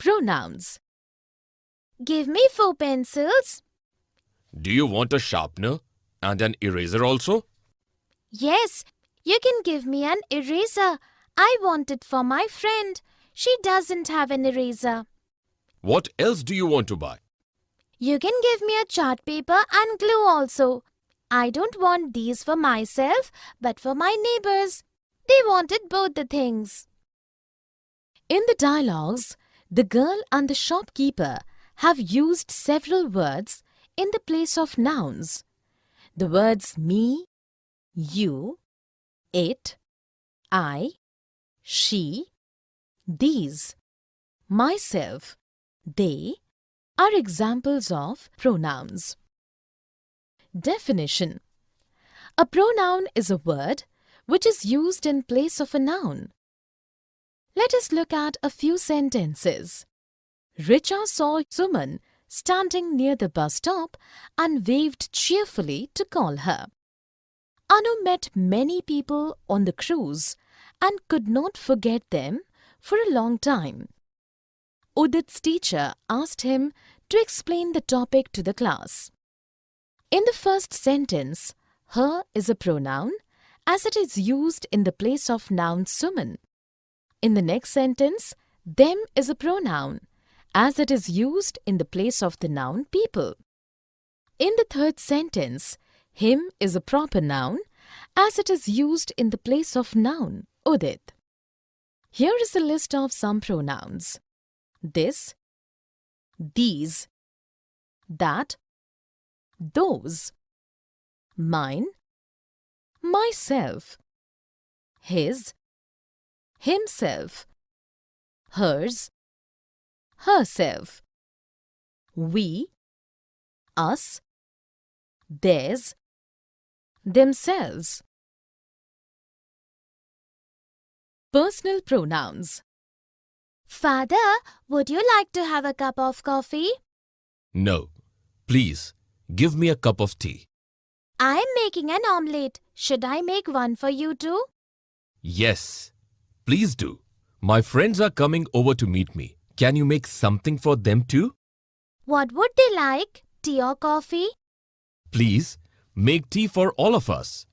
Pronouns. Give me 4 pencils. Do you want a sharpener and an eraser also? Yes, you can give me an eraser. I want it for my friend. She doesn't have an eraser. What else do you want to buy? You can give me a chart paper and glue also. I don't want these for myself, but for my neighbors. They wanted both the things. In the dialogues, the girl and the shopkeeper have used several words in the place of nouns. The words me, you, it, I, she, these, myself, they are examples of pronouns. Definition: a pronoun is a word which is used in place of a noun. Let us look at a few sentences. Richa saw Suman standing near the bus stop and waved cheerfully to call her. Anu met many people on the cruise and could not forget them for a long time. Udit's teacher asked him to explain the topic to the class. In the first sentence, her is a pronoun as it is used in the place of noun Suman. In the next sentence, them is a pronoun as it is used in the place of the noun people. In the third sentence, him is a proper noun as it is used in the place of noun Udit. Here is a list of some pronouns: this, these, that, those, mine, myself, his, himself, hers, herself, we, us, theirs, themselves. Personal pronouns. Father, would you like to have a cup of coffee? No. Please, give me a cup of tea. I am making an omelette. Should I make one for you too? Yes. Please do. My friends are coming over to meet me. Can you make something for them too? What would they like? Tea or coffee? Please, make tea for all of us.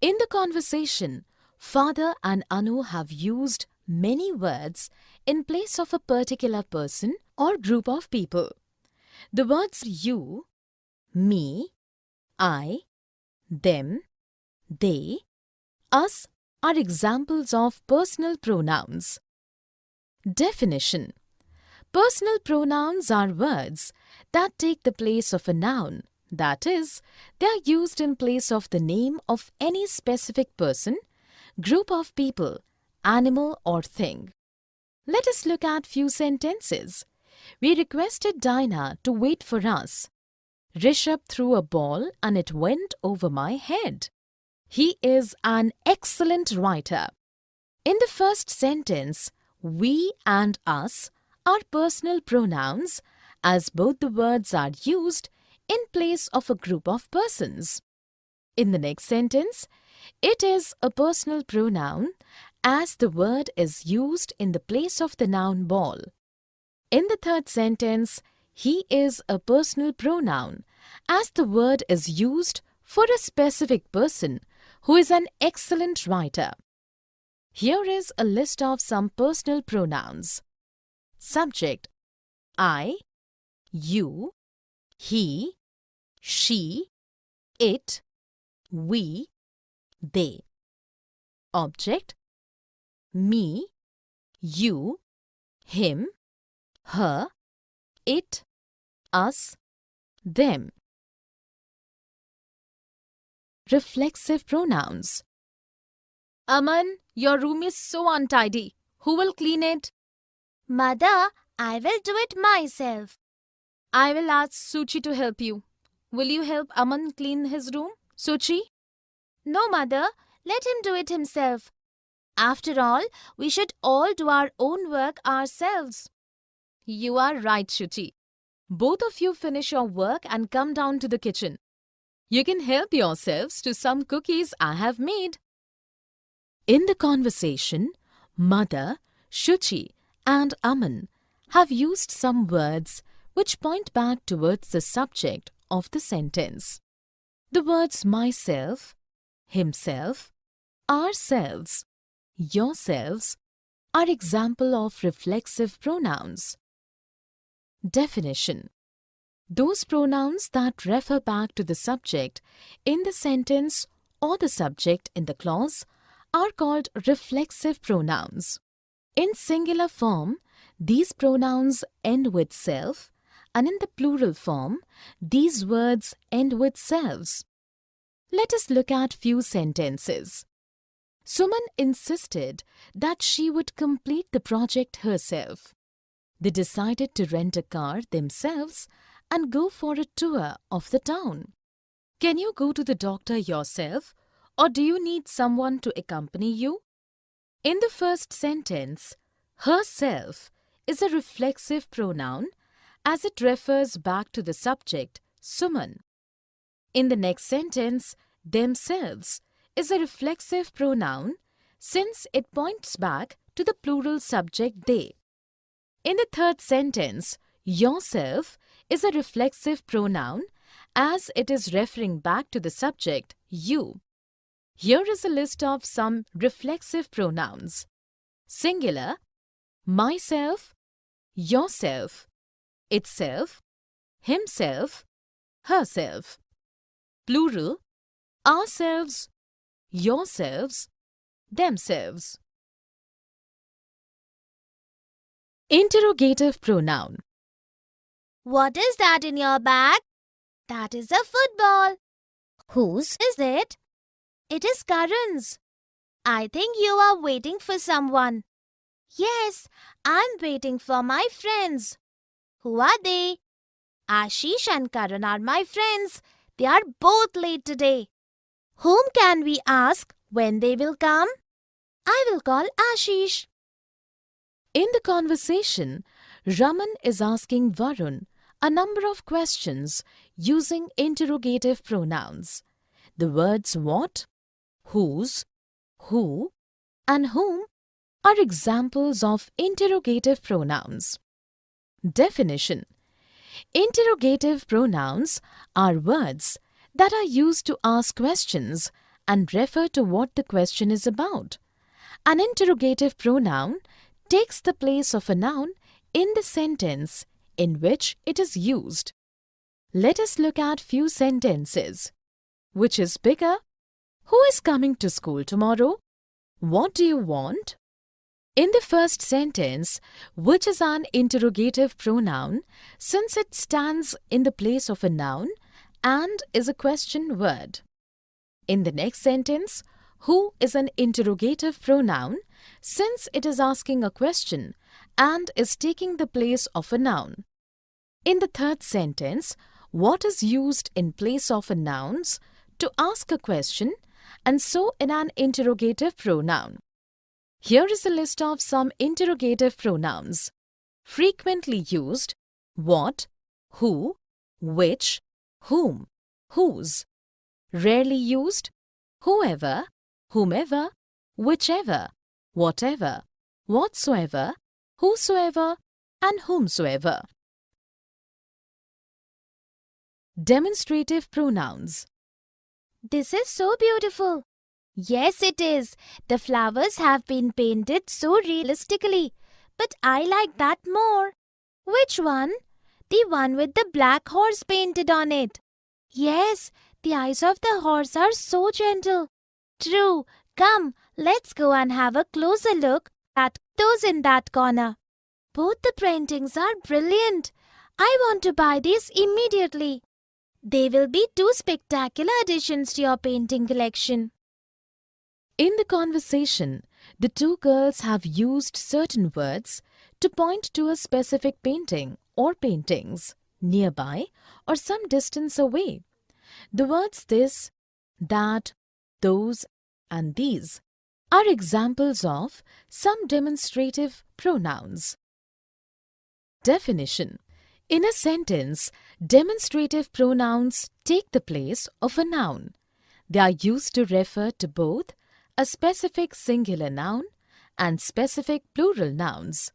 In the conversation, Father and Anu have used many words in place of a particular person or group of people. The words you, me, I, them, they, us are examples of personal pronouns. Definition: personal pronouns are words that take the place of a noun. That is, they are used in place of the name of any specific person, group of people, animal or thing. Let us look at few sentences. We requested Dinah to wait for us. Rishabh threw a ball and it went over my head. He is an excellent writer. In the first sentence, we and us are personal pronouns as both the words are used in place of a group of persons. In the next sentence, it is a personal pronoun as the word is used in the place of the noun ball. In the third sentence, he is a personal pronoun as the word is used for a specific person who is an excellent writer. Here is a list of some personal pronouns. Subject: I, you, he, she, it, we, they. Object: me, you, him, her, it, us, them. Reflexive pronouns. Aman, your room is so untidy. Who will clean it? Mother, I will do it myself. I will ask Suchi to help you. Will you help Aman clean his room, Suchi? No, Mother, let him do it himself. After all, we should all do our own work ourselves. You are right, Shuchi. Both of you finish your work and come down to the kitchen. You can help yourselves to some cookies I have made. In the conversation, Mother, Shuchi and Aman have used some words which point back towards the subject of the sentence. The words myself, himself, ourselves, yourselves are example of reflexive pronouns. Definition: those pronouns that refer back to the subject in the sentence or the subject in the clause are called reflexive pronouns. In singular form, these pronouns end with self, and in the plural form, these words end with selves. Let us look at few sentences. Suman insisted that she would complete the project herself. They decided to rent a car themselves and go for a tour of the town. Can you go to the doctor yourself, or do you need someone to accompany you? In the first sentence, herself is a reflexive pronoun as it refers back to the subject, Suman. In the next sentence, themselves is a reflexive pronoun since it points back to the plural subject they. In the third sentence, yourself is a reflexive pronoun as it is referring back to the subject, you. Here is a list of some reflexive pronouns. Singular, myself, yourself, itself, himself, herself. Plural, ourselves, yourselves, themselves. Interrogative pronoun. What is that in your bag? That is a football. Whose is it? It is Karan's. I think you are waiting for someone. Yes, I'm waiting for my friends. Who are they? Ashish and Karan are my friends. They are both late today. Whom can we ask when they will come? I will call Ashish. In the conversation, Raman is asking Varun a number of questions using interrogative pronouns. The words what, whose, who, and whom are examples of interrogative pronouns. Definition: interrogative pronouns are words that are used to ask questions and refer to what the question is about. An interrogative pronoun takes the place of a noun in the sentence in which it is used. Let us look at few sentences. Which is bigger? Who is coming to school tomorrow? What do you want? In the first sentence, which is an interrogative pronoun since it stands in the place of a noun and is a question word. In the next sentence, who is an interrogative pronoun since it is asking a question and is taking the place of a noun. In the third sentence, what is used in place of a nouns to ask a question and so in an interrogative pronoun. Here is a list of some interrogative pronouns. Frequently used: what, who, which, whom, whose. Rarely used: whoever, whomever, whichever, whatever, whatsoever, whosoever, and whomsoever. Demonstrative pronouns. This is so beautiful. Yes, it is. The flowers have been painted so realistically, but I like that more. Which one? The one with the black horse painted on it. Yes, the eyes of the horse are so gentle. True. Come, let's go and have a closer look at those in that corner. Both the paintings are brilliant. I want to buy these immediately. They will be two spectacular additions to your painting collection. In the conversation, the two girls have used certain words to point to a specific painting or paintings nearby or some distance away. The words this, that, those, and these are examples of some demonstrative pronouns. Definition: in a sentence, demonstrative pronouns take the place of a noun. They are used to refer to both a specific singular noun and specific plural nouns.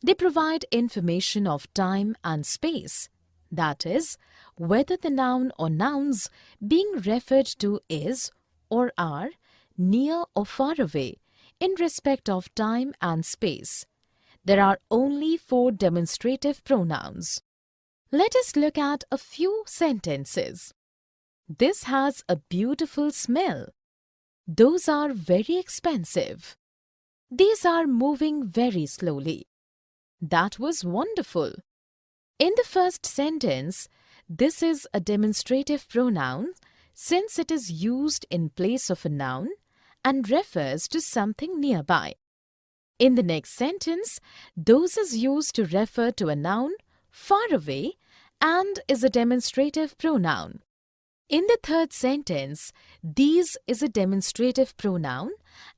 They provide information of time and space, that is, whether the noun or nouns being referred to is or are near or far away in respect of time and space. There are only 4 demonstrative pronouns. Let us look at a few sentences. This has a beautiful smell. Those are very expensive. These are moving very slowly. That was wonderful. In the first sentence, this is a demonstrative pronoun since it is used in place of a noun and refers to something nearby. In the next sentence, those is used to refer to a noun far away and is a demonstrative pronoun. In the third sentence, these is a demonstrative pronoun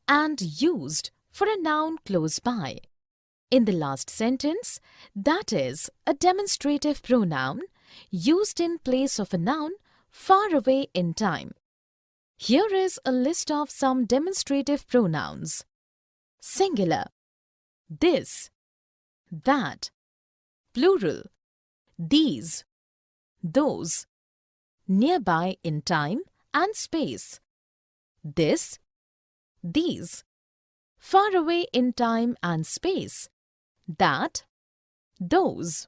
and used for a noun close by. In the last sentence, that is a demonstrative pronoun used in place of a noun far away in time. Here is a list of some demonstrative pronouns. Singular, this, that. Plural, these, those. Nearby in time and space. This, these. Far away in time and space. That, those.